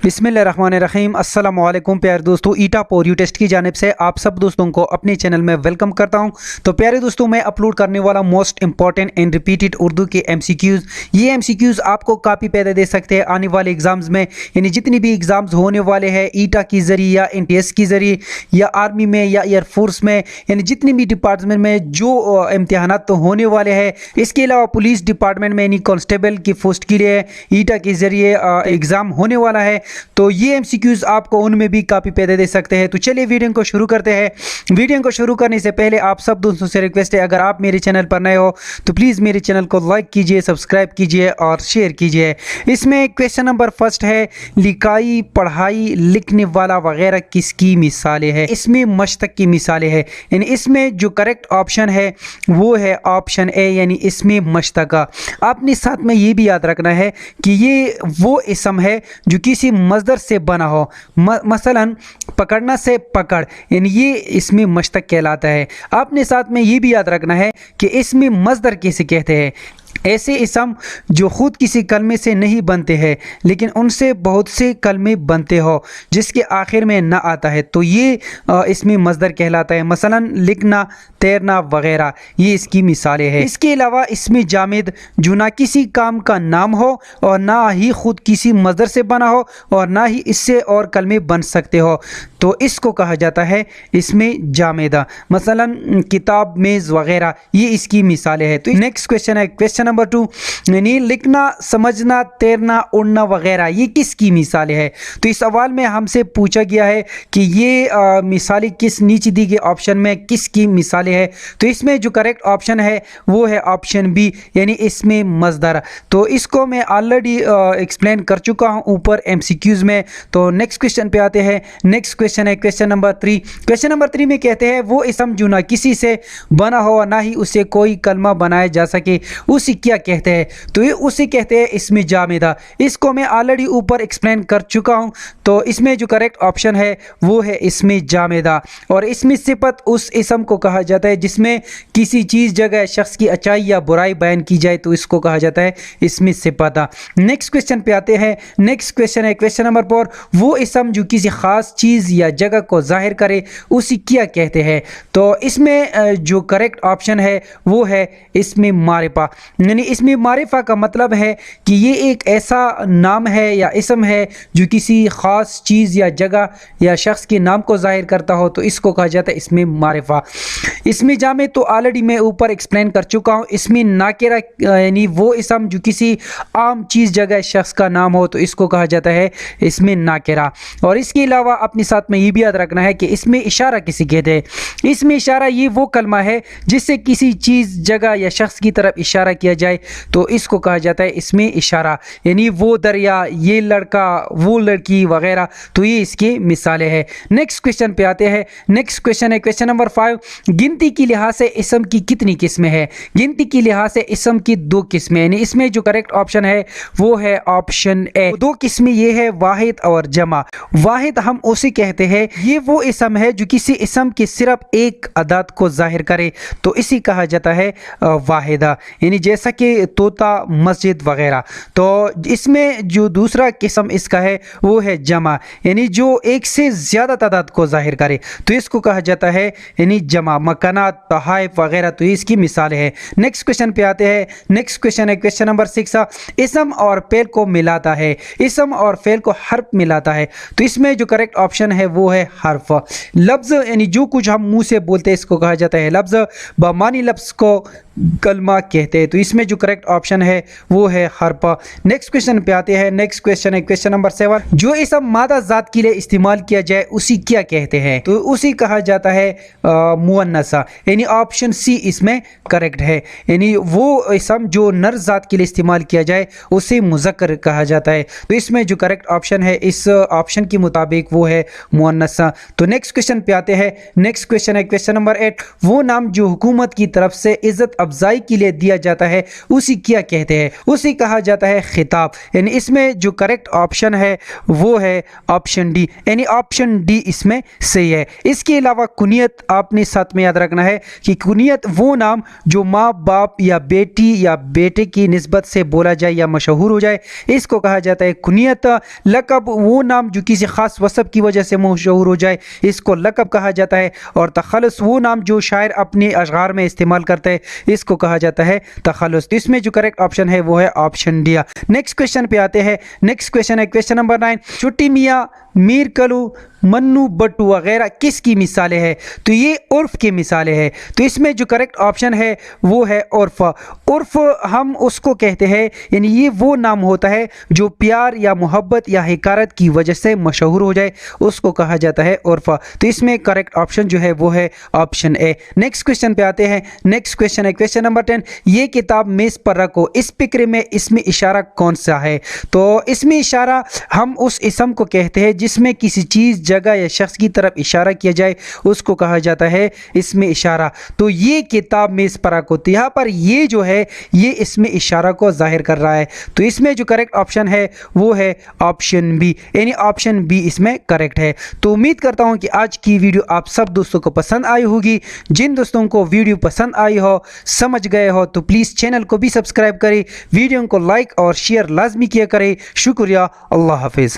बिस्मिल्लाहिर्रहमानिर्रहीम अस्सलाम वालेकुम प्यारे दोस्तों, ईटा पोर यू टेस्ट की जानिब से आप सब दोस्तों को अपने चैनल में वेलकम करता हूं। तो प्यारे दोस्तों, मैं अपलोड करने वाला most important and repeated Urdu के एमसीक्यूज़, ये एमसीक्यूज़ आपको काफ़ी पैदा दे सकते हैं आने वाले एग्ज़ाम्स में। यानी जितनी भी एग्ज़ाम्स होने वाले हैं ईटा के ज़रिए या NTS के ज़रिए या आर्मी में या एयरफोर्स में, यानी जितनी भी डिपार्टमेंट में जो इम्तहानात तो होने वाले हैं, इसके अलावा पुलिस डिपार्टमेंट में यानी कांस्टेबल की पोस्ट के लिए ईटा के ज़रिए एग्ज़ाम होने वाला है। तो ये एमसीक्यूज़ आपको उनमें भी काफ़ी पैदा दे सकते हैं। तो चलिए वीडियो को शुरू करते हैं। वीडियो को शुरू करने से पहले आप सब दोस्तों से रिक्वेस्ट है, अगर आप मेरे चैनल पर नए हो तो प्लीज़ मेरे चैनल को लाइक कीजिए, सब्सक्राइब कीजिए और शेयर कीजिए। इसमें क्वेश्चन नंबर फर्स्ट है, लिखाई पढ़ाई लिखने वाला वगैरह किसकी मिसालें हैं। इसमें मशतक की मिसालें हैं, यानी इसमें जो करेक्ट ऑप्शन है वो है ऑप्शन ए, यानी इसमें मशतक। आपने साथ में ये भी याद रखना है कि ये वो इसम है जो किसी मज़दर से बना हो, मसलन पकड़ना से पकड़, यानी ये इसमें मशतक कहलाता है। आपने साथ में ये भी याद रखना है कि इसमें मज़दर किसे कहते हैं। ऐसे इसम जो ख़ुद किसी कलमे से नहीं बनते हैं लेकिन उनसे बहुत से कलमे बनते हो जिसके आखिर में ना आता है, तो ये इसमें मज़दर कहलाता है। मसलन लिखना, तैरना वगैरह, ये इसकी मिसालें हैं। इसके अलावा इसमें जामिद जो ना किसी काम का नाम हो और ना ही ख़ुद किसी मज़दर से बना हो और ना ही इससे और कलमे बन सकते हो, तो इसको कहा जाता है इसमें जामिदा। मसलन किताब, मेज़ वगैरह, ये इसकी मिसालें हैं। तो नेक्स्ट क्वेश्चन है क्वेश्चन नंबर 2, यानी लिखना, समझना, तैरना, उड़ना वगैरह, ये किसकी मिसालें हैं। तो इस सवाल में हमसे पूछा गया है कि ये मिसालें किस नीचे दी गई ऑप्शन में किसकी मिसालें हैं। तो इसमें जो करेक्ट ऑप्शन है वो है ऑप्शन बी, यानी इसमें मज़दर। तो इसको मैं ऑलरेडी एक्सप्लेन कर चुका हूँ ऊपर एमसीक्यूज़ में। तो नेक्स्ट क्वेश्चन पे आते हैं। नेक्स्ट क्वेश्चन है क्वेश्चन नंबर 3। क्वेश्चन नंबर 3 में कहते हैं वो इसम जो ना किसी से बना हो ना ही उसे कोई कलमा बनाया जा सके, उसे क्या कहते हैं। तो ये उसे कहते हैं इसमें जामिदा। इसको मैं ऑलरेडी ऊपर एक्सप्लेन कर चुका हूँ। तो इसमें जो करेक्ट ऑप्शन है वो है इसमें जामिदा। और इसमें सिफत उस इसम को कहा जाता है जिसमें किसी चीज़ जगह शख्स की अच्छाई या बुराई बयान की जाए, तो इसको कहा जाता है इसमें सिफत। नेक्स्ट क्वेश्चन पे आते हैं। नेक्स्ट क्वेश्चन है क्वेश्चन नंबर 4, वो इसम जो किसी ख़ास चीज़ या जगह को जाहिर करे उसे क्या कहते हैं। तो इसमें जो करेक्ट ऑप्शन है वो है इसमें मारिफा, यानी इसमें मारिफा का मतलब है कि ये एक ऐसा नाम है या इसम है जो किसी ख़ास चीज़ या जगह या शख्स के नाम को जाहिर करता हो, तो इसको कहा जाता है इसमें मारिफा। इसमें जामे तो ऑलरेडी मैं ऊपर एक्सप्लेन कर चुका हूँ। इसमें नाकिरा यानी वो इसम जो किसी आम चीज़ जगह शख्स का नाम हो, तो इसको कहा जाता है इसमें नाकिरा। और इसके अलावा अपने साथ में ये भी याद रखना है कि इसमें इशारा किसे कहते हैं। इसमें इशारा ये वो कलमा है जिससे किसी चीज़ जगह या शख्स की तरफ इशारा किया जाए, तो इसको कहा जाता है इसमें इशारा। यानी वो दरिया, ये लड़का, वो लड़की वगैरह, तो ये इसकी मिसालें हैं। नेक्स्ट क्वेश्चन पे आते हैं। नेक्स्ट क्वेश्चन है क्वेश्चन नंबर 5, गिनती की लिहाज से इसम की कितनी किस्में हैं। गिनती की लिहाज से इसम की 2 किस्में, यानी इसमें जो करेक्ट ऑप्शन है वो है ऑप्शन ए। 2 किस्में ये है वाहिद और जमा। वाहिद हम उसे कहते हैं, ये वो इसम है जो किसी इसम की सिर्फ एक अदाद को जाहिर करे, तो इसी कहा जाता है वाहिदा, यानी जैसा कि तोता, मस्जिद वगैरह। तो इसमें जो दूसरा किस्म इसका है वो है जमा, यानी जो एक से ज़्यादा तादाद को जाहिर करे, तो इसको कहा जाता है यानी जमा। मकानात, तहाइफ वगैरह, तो इसकी मिसालें हैं। नेक्स्ट क्वेश्चन पे आते हैं। नेक्स्ट क्वेश्चन है क्वेश्चन नंबर 6, इसम और फेल को मिलाता है। इसम और फेल को हर्फ मिलाता है, तो इसमें जो करेक्ट ऑप्शन है वो है हर्फ। लफ्ज़ यानी जो कुछ हम मुंह से बोलते हैं इसको कहा जाता है लफ्ज़। बमानी लफ्ज़ को कलमा कहते हैं, तो इसमें जो करेक्ट ऑप्शन है वो है हर्फ। नेक्स्ट क्वेश्चन पे आते हैं। नेक्स्ट क्वेश्चन है क्वेश्चन नंबर 7, जो इसम मादा जात के लिए इस्तेमाल किया जाए उसी क्या कहते हैं। तो उसी कहा जाता है मुअन्नसा, यानी ऑप्शन सी इसमें करेक्ट है। यानी वो इसम जो नर जात के लिए इस्तेमाल किया जाए उसे मुज़क्कर कहा जाता है, तो इसमें जो करेक्ट ऑप्शन है इस ऑप्शन के मुताबिक वो है मुअन्नसा। तो नेक्स्ट क्वेश्चन पे आते हैं। नेक्स्ट क्वेश्चन है क्वेश्चन नंबर 8, वो नाम जो हुकूमत की तरफ से इज़्ज़त अफजाई के लिए दिया जाता है उसी क्या कहते हैं, उसे कहा जाता है खिताब। यानी इसमें जो करेक्ट ऑप्शन है वो है ऑप्शन डी, यानी ऑप्शन डी इसमें सही है। इसके अलावा कुनियत आपने साथ में याद रखना है कि कुनियत वो नाम जो माँ बाप या बेटी या बेटे की निस्बत से बोला जाए या मशहूर हो जाए, इसको कहा जाता है कुनियत। लक़ब वो नाम जो किसी ख़ास वसफ़ की वजह से मशहूर हो जाए, इसको लक़ब कहा जाता है। और तखल्लुस वो नाम जो शायर अपने अशगार में इस्तेमाल करते हैं, इसको कहा जाता है तखल्लुस। तो इसमें जो करेक्ट ऑप्शन है वो है ऑप्शन डी। नेक्स्ट क्वेश्चन पे आते हैं। नेक्स्ट क्वेश्चन है क्वेश्चन नंबर 9। छुट्टी मियाँ, मीर कलू, मन्नू बट्टू वगैरह किसकी मिसालें हैं? तो ये उर्फ की मिसालें हैं। तो इसमें जो करेक्ट ऑप्शन है वो है उर्फ। उर्फ हम उसको कहते हैं, यानी ये वो नाम होता है जो प्यार या मोहब्बत या हिकारत की वजह से मशहूर हो जाए, उसको कहा जाता है उर्फ। तो इसमें करेक्ट ऑप्शन जो है वो है ऑप्शन ए। नेक्स्ट क्वेश्चन पे आते हैं। नेक्स्ट क्वेश्चन है क्वेश्चन नंबर 10। ये किताब मेज़ पर रखो, इस फिक्र में इसमें इशारा कौन सा है? तो इसमें इशारा हम उस इसम को कहते हैं जिसमें किसी चीज़, जगह या शख्स की तरफ इशारा किया जाए, उसको कहा जाता है इसमें इशारा। तो ये किताब मेज़ पर रखो, तो यहाँ पर ये जो है ये इसमें इशारा को जाहिर कर रहा है। तो इसमें जो करेक्ट ऑप्शन है वो है ऑप्शन बी, यानी ऑप्शन बी इसमें करेक्ट है। तो उम्मीद करता हूँ कि आज की वीडियो आप सब दोस्तों को पसंद आई होगी। जिन दोस्तों को वीडियो पसंद आई हो, समझ गए हो, तो प्लीज़ चैनल को भी सब्सक्राइब करें, वीडियो को लाइक और शेयर लाजमी किया करें। शुक्रिया। अल्लाह हाफिज़।